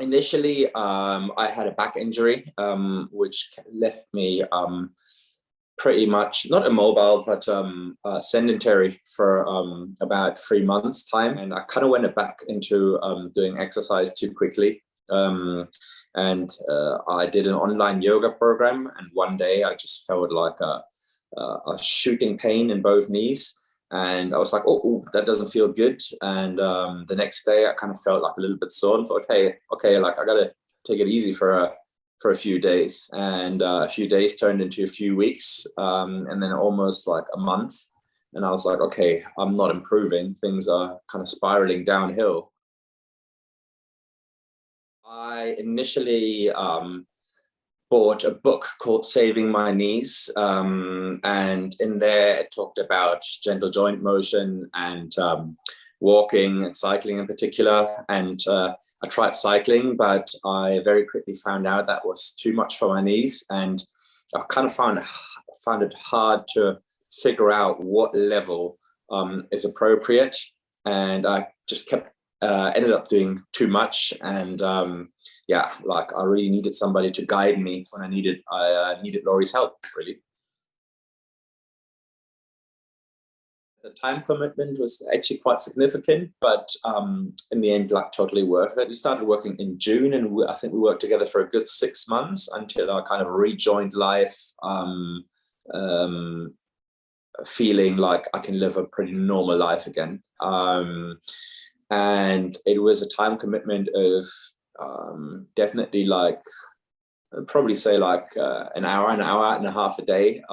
Initially, I had a back injury, which left me pretty much not immobile, but sedentary for about 3 months' time. And I kind of went back into doing exercise too quickly. I did an online yoga program, and one day I just felt like a shooting pain in both knees. And I was like, oh, that doesn't feel good. And the next day I kind of felt like a little bit sore and thought, okay, like I got to take it easy for a few days. And a few days turned into a few weeks, and then almost like a month. And I was like, okay, I'm not improving. Things are kind of spiraling downhill. I initially bought a book called Saving My Knees. And in there, it talked about gentle joint motion and walking and cycling in particular. And I tried cycling, but I very quickly found out that was too much for my knees. And I kind of found it hard to figure out what level is appropriate. And I just ended up doing too much. And yeah, like I really needed somebody to guide me when I needed Laurie's help, really. The time commitment was actually quite significant, but in the end, like totally worth it. We started working in June, and I think we worked together for a good 6 months until I kind of rejoined life, feeling like I can live a pretty normal life again. And it was a time commitment of definitely like I'd probably say like an hour and a half a day,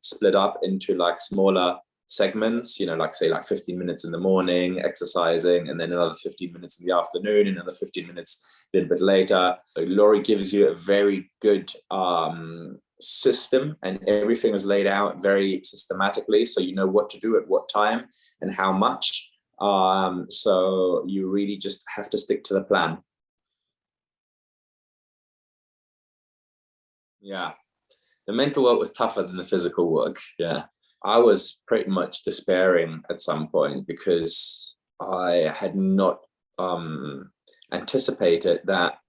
split up into like smaller segments, like say like 15 minutes in the morning exercising, and then another 15 minutes in the afternoon, another 15 minutes a little bit later. So Laurie gives you a very good system, and everything is laid out very systematically, so you know what to do at what time and how much. So you really just have to stick to the plan. Yeah, the mental work was tougher than the physical work. Yeah, I was pretty much despairing at some point because I had not anticipated that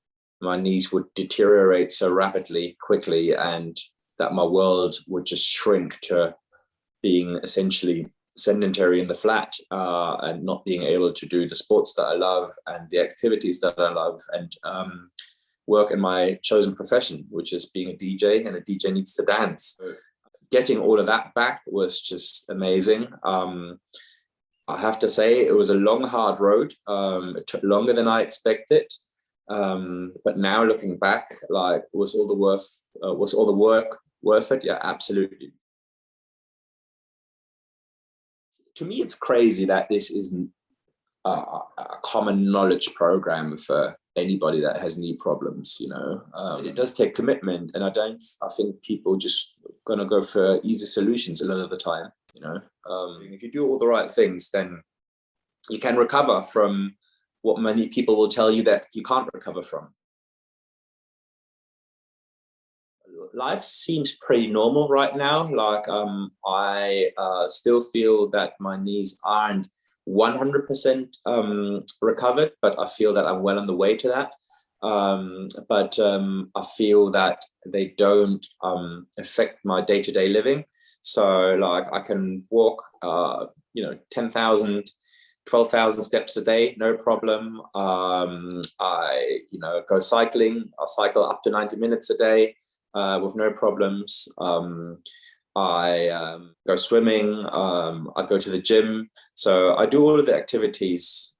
my knees would deteriorate so rapidly, quickly, and that my world would just shrink to being essentially sedentary in the flat, and not being able to do the sports that I love and the activities that I love, and work in my chosen profession, which is being a DJ, and a DJ needs to dance. Getting all of that back was just amazing. I have to say it was a long, hard road. It took longer than I expected. But now looking back, like, was all the work worth it? Yeah, absolutely. To me, it's crazy that this isn't a common knowledge program for anybody that has knee problems. It does take commitment, and I think people just gonna go for easy solutions a lot of the time. If you do all the right things, then you can recover from what many people will tell you that you can't recover from. Life seems pretty normal right now. Like I still feel that my knees aren't 100% recovered, but I feel that I'm well on the way to that. But I feel that they don't affect my day-to-day living. So like I can walk 10,000 12,000 steps a day, no problem. I go cycling. I cycle up to 90 minutes a day with no problems. I go swimming. I go to the gym. So I do all of the activities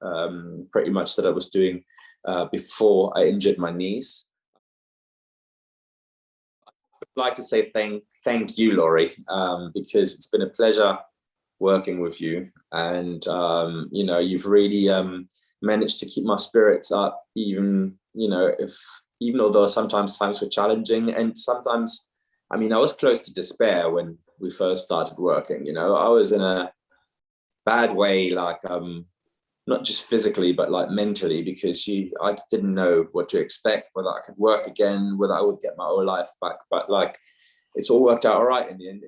pretty much that I was doing before I injured my knees. I'd like to say thank you, Laurie, because it's been a pleasure working with you, and you've really managed to keep my spirits up, even although sometimes times were challenging, and sometimes, I mean, I was close to despair when we first started working. I was in a bad way, like not just physically but like mentally, because I didn't know what to expect, whether I could work again, whether I would get my whole life back, but like it's all worked out all right in the end.